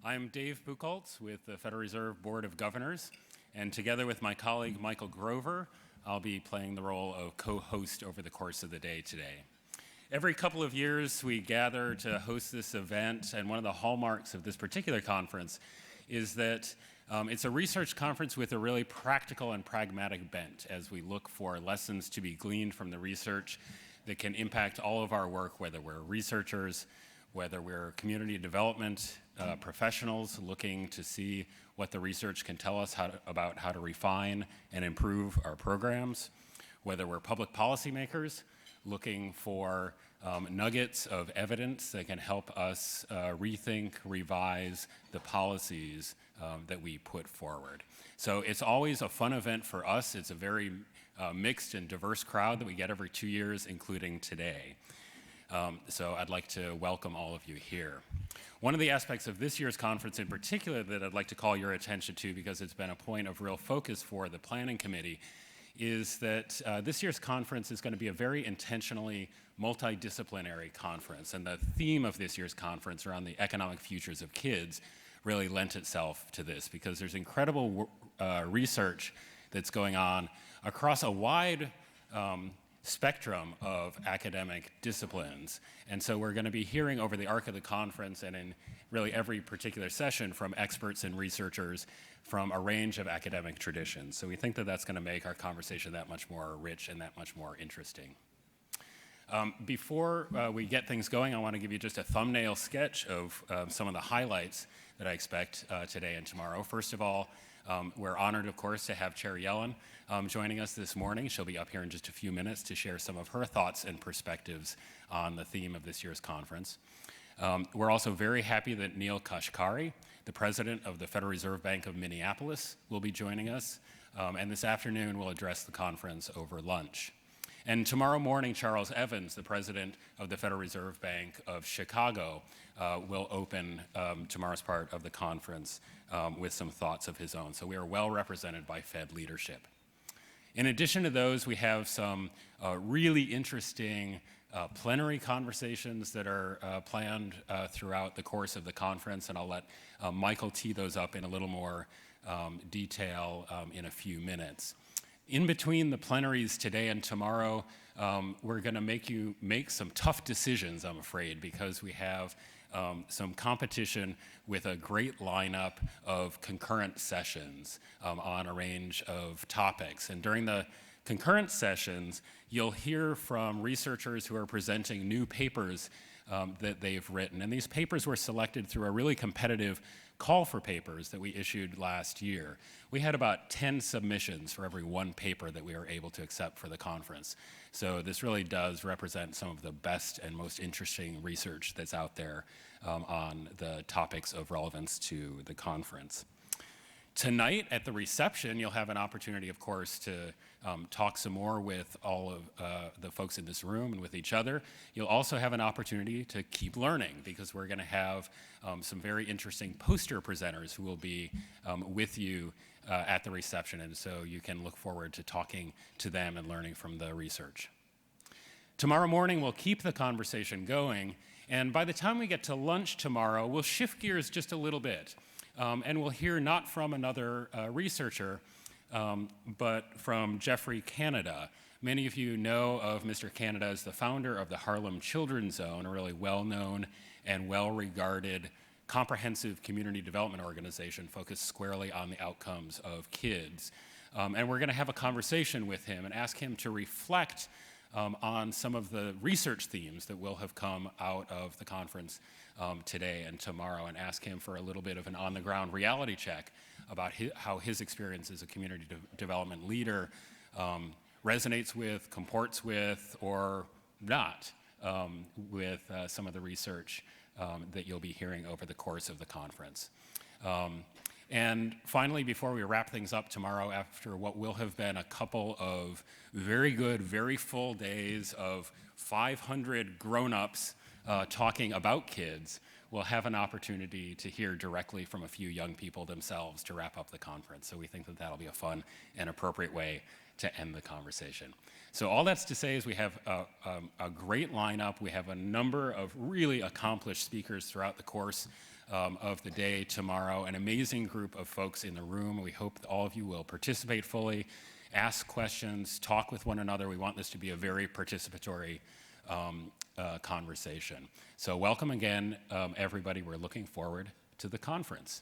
I'm Dave Buchholz with the Federal Reserve Board of Governors, and together with my colleague Michael Grover, I'll be playing the role of co-host over the course of the day today. Every couple of years we gather to host this event, and one of the hallmarks of this particular conference is that it's a research conference with a really practical and pragmatic bent as we look for lessons to be gleaned from the research that can impact all of our work, whether we're researchers, whether we're community development professionals looking to see what the research can tell us about how to refine and improve our programs, whether we're public policymakers looking for nuggets of evidence that can help us rethink, revise the policies that we put forward. So it's always a fun event for us. It's a very mixed and diverse crowd that we get every 2 years, including today. So I'd like to welcome all of you here. One of the aspects of this year's conference in particular that I'd like to call your attention to, because it's been a point of real focus for the planning committee, is that this year's conference is going to be a very intentionally multidisciplinary conference. And the theme of this year's conference around the economic futures of kids really lent itself to this, because there's incredible research that's going on across a wide spectrum of academic disciplines. And so we're going to be hearing over the arc of the conference and in really every particular session from experts and researchers from a range of academic traditions. So we think that that's going to make our conversation that much more rich and that much more interesting. Before we get things going, I want to give you just a thumbnail sketch of some of the highlights that I expect today and tomorrow. First of all, we're honored, of course, to have Chair Yellen joining us this morning. She'll be up here in just a few minutes to share some of her thoughts and perspectives on the theme of this year's conference. We're also very happy that Neil Kashkari, the president of the Federal Reserve Bank of Minneapolis, will be joining us, and this afternoon will address the conference over lunch. And tomorrow morning, Charles Evans, the president of the Federal Reserve Bank of Chicago, will open tomorrow's part of the conference with some thoughts of his own. So we are well represented by Fed leadership. In addition to those, we have some really interesting plenary conversations that are planned throughout the course of the conference, and I'll let Michael tee those up in a little more detail in a few minutes. In between the plenaries today and tomorrow, we're going to make you make some tough decisions, I'm afraid, because we have some competition with a great lineup of concurrent sessions on a range of topics. And during the concurrent sessions, you'll hear from researchers who are presenting new papers that they've written. And these papers were selected through a really competitive call for papers that we issued last year. We had about 10 submissions for every one paper that we were able to accept for the conference. So this really does represent some of the best and most interesting research that's out there on the topics of relevance to the conference. Tonight at the reception, you'll have an opportunity, of course, to talk some more with all of the folks in this room and with each other. You'll also have an opportunity to keep learning, because we're going to have some very interesting poster presenters who will be with you at the reception, and so you can look forward to talking to them and learning from the research. Tomorrow morning, we'll keep the conversation going, and by the time we get to lunch tomorrow, we'll shift gears just a little bit. And we'll hear not from another researcher, but from Jeffrey Canada. Many of you know of Mr. Canada as the founder of the Harlem Children's Zone, a really well-known and well-regarded comprehensive community development organization focused squarely on the outcomes of kids. And we're going to have a conversation with him and ask him to reflect on some of the research themes that will have come out of the conference today and tomorrow, and ask him for a little bit of an on-the-ground reality check about how his experience as a community development leader resonates with, comports with, or not with some of the research that you'll be hearing over the course of the conference. And finally, before we wrap things up tomorrow, after what will have been a couple of very good, very full days of 500 grown-ups talking about kids, we'll have an opportunity to hear directly from a few young people themselves to wrap up the conference. So we think that that'll be a fun and appropriate way to end the conversation. So all that's to say is we have a great lineup. We have a number of really accomplished speakers throughout the course of the day tomorrow. An amazing group of folks in the room. We hope that all of you will participate fully, ask questions, talk with one another. We want this to be a very participatory conversation. So welcome again, everybody. We're looking forward to the conference.